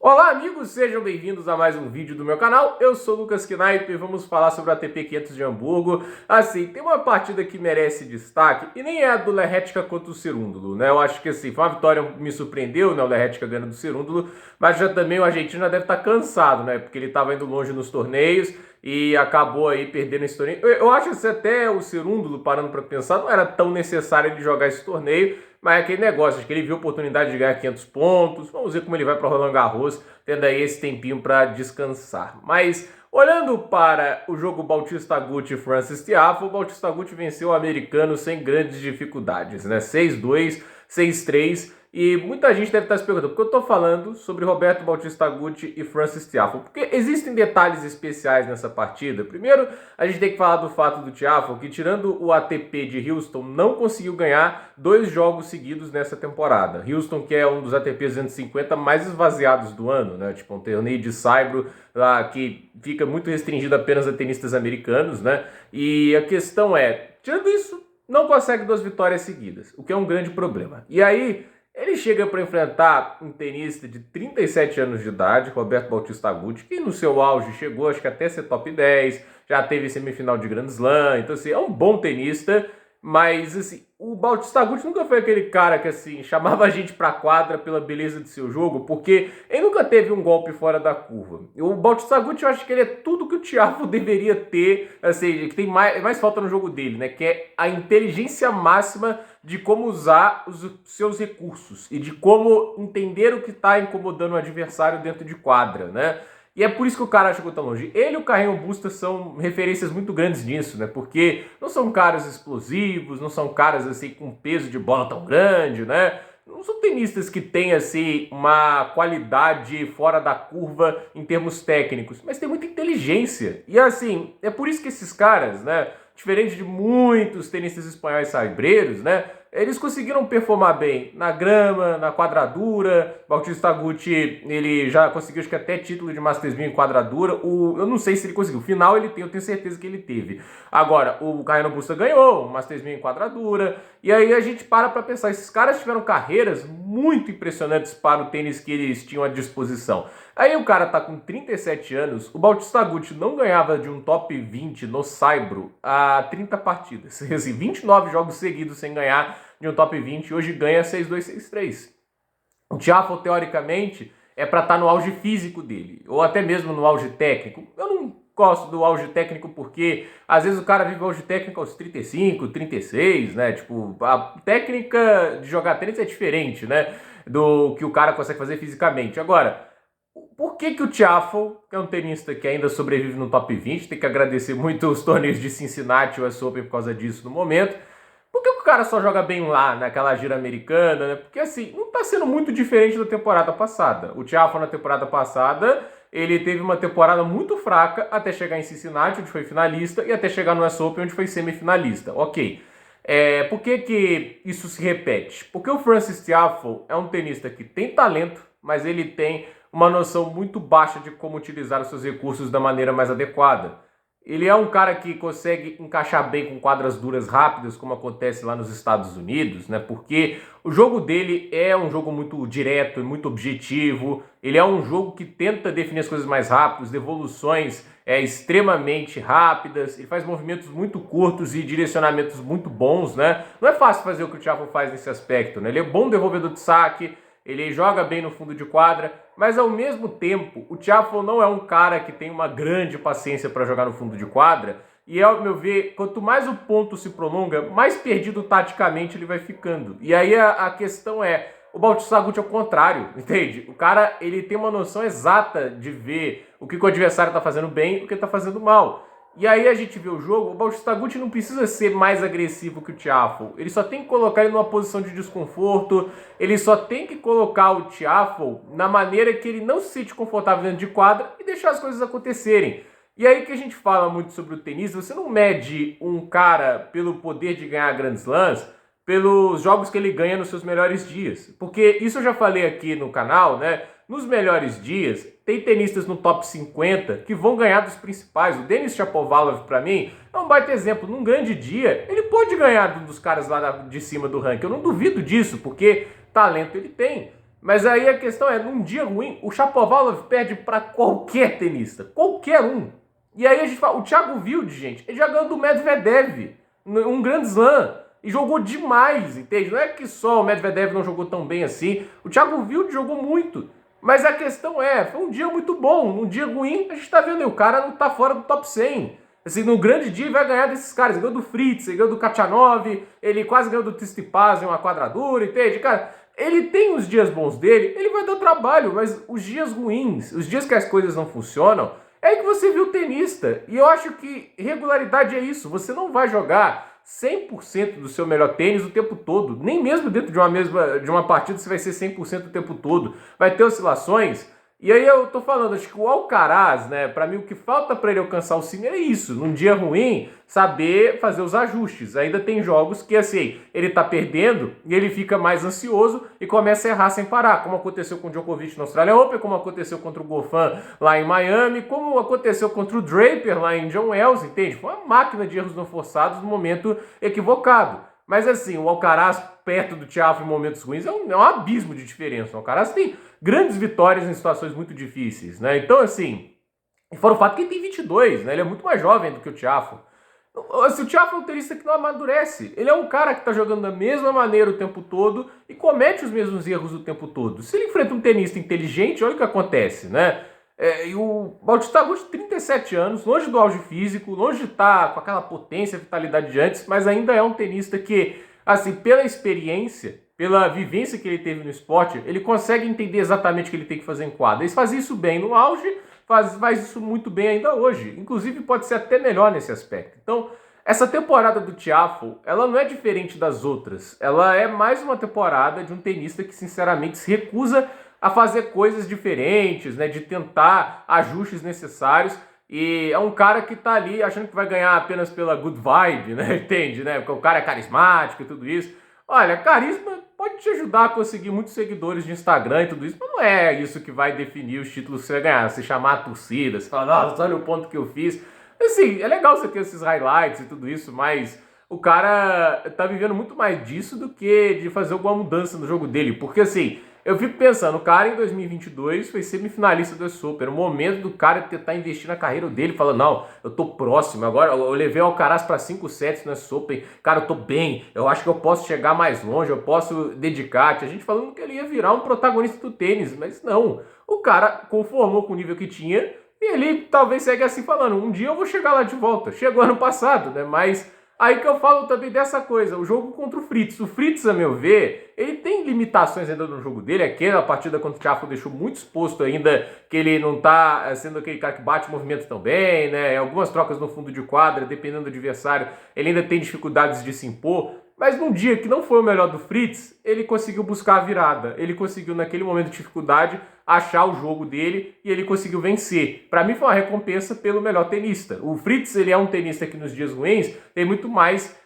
Olá amigos, sejam bem-vindos a mais um vídeo do meu canal. Eu sou o Lucas Knipe e vamos falar sobre a ATP 500 de Hamburgo. Assim, tem uma partida que merece destaque e nem é a do Lerhetka contra o Cerúndolo, né? Eu acho que assim, foi uma vitória que me surpreendeu, né? O Lerhetka ganhando do Cerúndolo, mas já também o argentino já deve estar cansado, né? Porque ele estava indo longe nos torneios e acabou aí perdendo esse torneio. Eu acho que até o Cerúndolo, parando para pensar, não era tão necessário ele jogar esse torneio, mas é aquele negócio, acho que ele viu a oportunidade de ganhar 500 pontos. Vamos ver como ele vai para Roland Garros, tendo aí esse tempinho para descansar. Mas olhando para o jogo Bautista Agut e Frances Tiafoe, o Bautista Agut venceu o americano sem grandes dificuldades, né? 6-2, 6-3. E muita gente deve estar se perguntando, porque eu estou falando sobre Roberto Bautista Agut e Frances Tiafoe, porque existem detalhes especiais nessa partida. Primeiro, a gente tem que falar do fato do Tiafoe, que tirando o ATP de Houston, não conseguiu ganhar 2 jogos seguidos nessa temporada. Houston, que é um dos ATP 250 mais esvaziados do ano, né? Tipo um torneio de saibro lá que fica muito restringido apenas a tenistas americanos, né? E a questão é, tirando isso, não consegue 2 vitórias seguidas, o que é um grande problema. E aí ele chega para enfrentar um tenista de 37 anos de idade, Roberto Bautista Agut, que no seu auge chegou, acho que até ser top 10, já teve semifinal de Grand Slam, então assim, é um bom tenista, mas assim, o Bautista Agut nunca foi aquele cara que assim, chamava a gente pra quadra pela beleza de seu jogo, porque ele nunca teve um golpe fora da curva. O Bautista Agut, eu acho que ele é tudo que o Tiafoe deveria ter, assim, que tem mais falta no jogo dele, né, que é a inteligência máxima de como usar os seus recursos e de como entender o que está incomodando o adversário dentro de quadra, né? E é por isso que o cara chegou tão longe. Ele e o Carreño Busta são referências muito grandes nisso, né? Porque não são caras explosivos, não são caras assim com peso de bola tão grande, né? Não são tenistas que têm assim uma qualidade fora da curva em termos técnicos, mas tem muita inteligência. E assim, é por isso que esses caras, né, diferente de muitos tenistas espanhóis saibreiros, né, eles conseguiram performar bem na grama, na quadradura. Bautista Agut, ele já conseguiu, acho que até título de Masters 1000 em quadradura. Eu não sei se ele conseguiu. O final ele tem, eu tenho certeza que ele teve. Agora, o Carreño Busta ganhou o Masters 1000 em quadradura. E aí a gente para pensar, esses caras tiveram carreiras muito impressionantes para o tênis que eles tinham à disposição. Aí o cara tá com 37 anos, o Bautista Agut não ganhava de um top 20 no saibro há 30 partidas. Assim, 29 jogos seguidos sem ganhar de um top 20 e hoje ganha 6-2, 6-3. O Tiafoe, teoricamente, é para estar no auge físico dele, ou até mesmo no auge técnico. Eu não gosto do auge técnico porque às vezes o cara vive o auge técnico aos 35, 36, né? Tipo, a técnica de jogar tênis é diferente, né? Do que o cara consegue fazer fisicamente. Agora, por que o Tiafoe, que é um tenista que ainda sobrevive no top 20, tem que agradecer muito os torneios de Cincinnati e o US Open por causa disso no momento, por que o cara só joga bem lá, naquela gira americana, né? Porque assim, não tá sendo muito diferente da temporada passada. O Tiafoe na temporada passada, ele teve uma temporada muito fraca até chegar em Cincinnati, onde foi finalista, e até chegar no US Open, onde foi semifinalista. Ok. Por que isso se repete? Porque o Frances Tiafoe é um tenista que tem talento, mas ele tem uma noção muito baixa de como utilizar os seus recursos da maneira mais adequada. Ele é um cara que consegue encaixar bem com quadras duras rápidas, como acontece lá nos Estados Unidos, né? Porque o jogo dele é um jogo muito direto, muito objetivo. Ele é um jogo que tenta definir as coisas mais rápidas, devoluções extremamente rápidas. Ele faz movimentos muito curtos e direcionamentos muito bons, né? Não é fácil fazer o que o Tiafoe faz nesse aspecto, né? Ele é bom devolvedor de saque, ele joga bem no fundo de quadra, mas ao mesmo tempo, o Tiafoe não é um cara que tem uma grande paciência para jogar no fundo de quadra, e ao meu ver, quanto mais o ponto se prolonga, mais perdido taticamente ele vai ficando. E aí a questão é, o Bautista Agut é o contrário, entende? O cara, ele tem uma noção exata de ver o que o adversário está fazendo bem e o que ele está fazendo mal. E aí a gente vê o jogo, o Bautista Agut não precisa ser mais agressivo que o Tiafoe. Ele só tem que colocar ele numa posição de desconforto, ele só tem que colocar o Tiafoe na maneira que ele não se sente confortável dentro de quadra e deixar as coisas acontecerem. E aí que a gente fala muito sobre o tênis, você não mede um cara pelo poder de ganhar Grand Slams, pelos jogos que ele ganha nos seus melhores dias. Porque isso eu já falei aqui no canal, né? Nos melhores dias, tem tenistas no top 50 que vão ganhar dos principais. O Denis Shapovalov, para mim, é um baita exemplo. Num grande dia, ele pode ganhar dos caras lá de cima do ranking. Eu não duvido disso, porque talento ele tem. Mas aí a questão é, num dia ruim, o Shapovalov perde para qualquer tenista, qualquer um. E aí a gente fala, o Thiago Wilde, gente, ele já ganhou do Medvedev, um Grand Slam, e jogou demais, entende? Não é que só o Medvedev não jogou tão bem assim, o Thiago Wilde jogou muito. Mas a questão é, foi um dia muito bom, num dia ruim, a gente tá vendo aí, o cara não tá fora do top 100. Assim, no grande dia ele vai ganhar desses caras, ele ganhou do Fritz, ele ganhou do Khachanov, ele quase ganhou do Tsitsipas em uma quadradura, entende? Cara, ele tem os dias bons dele, ele vai dar trabalho, mas os dias ruins, os dias que as coisas não funcionam, é aí que você viu o tenista. E eu acho que regularidade é isso, você não vai jogar 100% do seu melhor tênis o tempo todo. Nem mesmo dentro de uma partida você vai ser 100% o tempo todo. Vai ter oscilações. E aí eu tô falando, acho que o Alcaraz, né, pra mim o que falta para ele alcançar o cimo é isso, num dia ruim, saber fazer os ajustes. Ainda tem jogos que, assim, ele tá perdendo e ele fica mais ansioso e começa a errar sem parar, como aconteceu com o Djokovic no Australian Open, como aconteceu contra o Goffin lá em Miami, como aconteceu contra o Draper lá em John Wells, entende? Foi uma máquina de erros não forçados no momento equivocado. Mas assim, o Alcaraz perto do Tiafoe em momentos ruins é um abismo de diferença. O Alcaraz tem grandes vitórias em situações muito difíceis, né? Então, assim, fora o fato que ele tem 22, né? Ele é muito mais jovem do que o Tiafoe. Assim, o Tiafoe é um tenista que não amadurece. Ele é um cara que tá jogando da mesma maneira o tempo todo e comete os mesmos erros o tempo todo. Se ele enfrenta um tenista inteligente, olha o que acontece, né? E o Bautista Agut, 37 anos, longe do auge físico, longe de estar com aquela potência, vitalidade de antes, mas ainda é um tenista que, assim, pela experiência, pela vivência que ele teve no esporte, ele consegue entender exatamente o que ele tem que fazer em quadra. Ele faz isso bem no auge, faz isso muito bem ainda hoje. Inclusive pode ser até melhor nesse aspecto. Então, essa temporada do Tiafoe, ela não é diferente das outras. Ela é mais uma temporada de um tenista que, sinceramente, se recusa a fazer coisas diferentes, né, de tentar ajustes necessários, e é um cara que tá ali achando que vai ganhar apenas pela good vibe, né, entende, né, porque o cara é carismático e tudo isso. Olha, carisma pode te ajudar a conseguir muitos seguidores de Instagram e tudo isso, mas não é isso que vai definir os títulos que você vai ganhar, você chamar a torcida, você falar, nossa, olha o ponto que eu fiz. Assim, é legal você ter esses highlights e tudo isso, mas o cara tá vivendo muito mais disso do que de fazer alguma mudança no jogo dele, porque assim, eu fico pensando, o cara em 2022 foi semifinalista do US Open, era o momento do cara tentar investir na carreira dele, falando, não, eu tô próximo, agora eu levei o Alcaraz para 5 sets no US Open, cara, eu tô bem, eu acho que eu posso chegar mais longe, eu posso dedicar, tinha gente falando que ele ia virar um protagonista do tênis, mas não, o cara conformou com o nível que tinha, e ele talvez segue assim falando, um dia eu vou chegar lá de volta, chegou ano passado, né, mas aí que eu falo também dessa coisa, o jogo contra o Fritz. O Fritz, a meu ver, ele tem limitações ainda no jogo dele. Aquela partida contra o Tiafoe deixou muito exposto ainda que ele não tá sendo aquele cara que bate movimentos tão bem, né? Algumas trocas no fundo de quadra, dependendo do adversário, ele ainda tem dificuldades de se impor. Mas num dia que não foi o melhor do Fritz, ele conseguiu buscar a virada. Ele conseguiu, naquele momento de dificuldade, achar o jogo dele e ele conseguiu vencer. Para mim foi uma recompensa pelo melhor tenista. O Fritz, ele é um tenista que nos dias ruins tem muito mais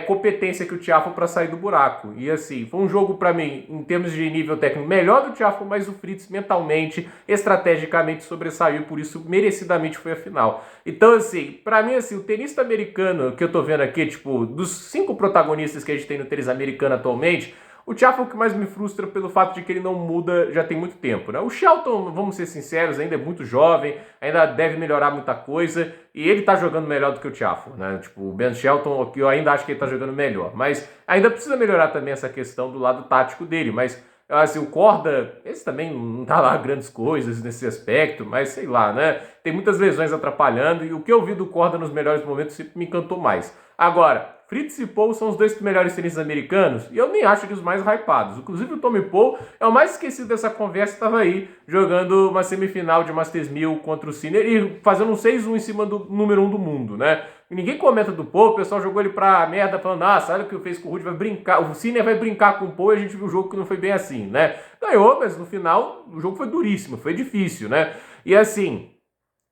competência que o Tiafoe para sair do buraco. E assim, foi um jogo para mim, em termos de nível técnico, melhor do Tiafoe, mas o Fritz mentalmente, estrategicamente sobressaiu, por isso merecidamente foi a final. Então assim, para mim assim, o tenista americano que eu tô vendo aqui, tipo, dos 5 protagonistas que a gente tem no tênis americano atualmente, o Tiafoe é o que mais me frustra pelo fato de que ele não muda já tem muito tempo, né? O Shelton, vamos ser sinceros, ainda é muito jovem, ainda deve melhorar muita coisa, e ele tá jogando melhor do que o Tiafoe, né? Tipo, o Ben Shelton, eu ainda acho que ele tá jogando melhor, mas ainda precisa melhorar também essa questão do lado tático dele, mas assim, o Korda, esse também não tá lá grandes coisas nesse aspecto, mas sei lá, né? Tem muitas lesões atrapalhando, e o que eu vi do Korda nos melhores momentos sempre me encantou mais. Agora, Fritz e Paul são os 2 melhores tenistas americanos e eu nem acho eles os mais hypados. Inclusive o Tommy Paul é o mais esquecido dessa conversa, estava aí jogando uma semifinal de Masters 1000 contra o Sinner e fazendo um 6-1 em cima do número 1 do mundo, né? E ninguém comenta do Paul, o pessoal jogou ele pra merda falando, olha o que fez com o Ruud, vai brincar, o Sinner vai brincar com o Paul e a gente viu um jogo que não foi bem assim, né? Ganhou, mas no final o jogo foi duríssimo, foi difícil, né? E assim,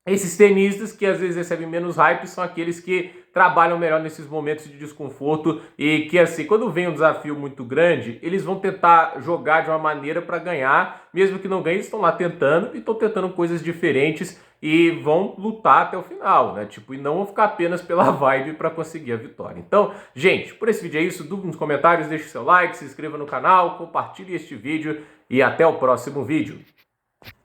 Esses tenistas que às vezes recebem menos hype são aqueles que trabalham melhor nesses momentos de desconforto e que, assim, quando vem um desafio muito grande, eles vão tentar jogar de uma maneira para ganhar, mesmo que não ganhem, eles estão lá tentando e estão tentando coisas diferentes e vão lutar até o final, né? Tipo, e não vão ficar apenas pela vibe para conseguir a vitória. Então, gente, por esse vídeo é isso. Dúvida nos comentários, deixe seu like, se inscreva no canal, compartilhe este vídeo e até o próximo vídeo.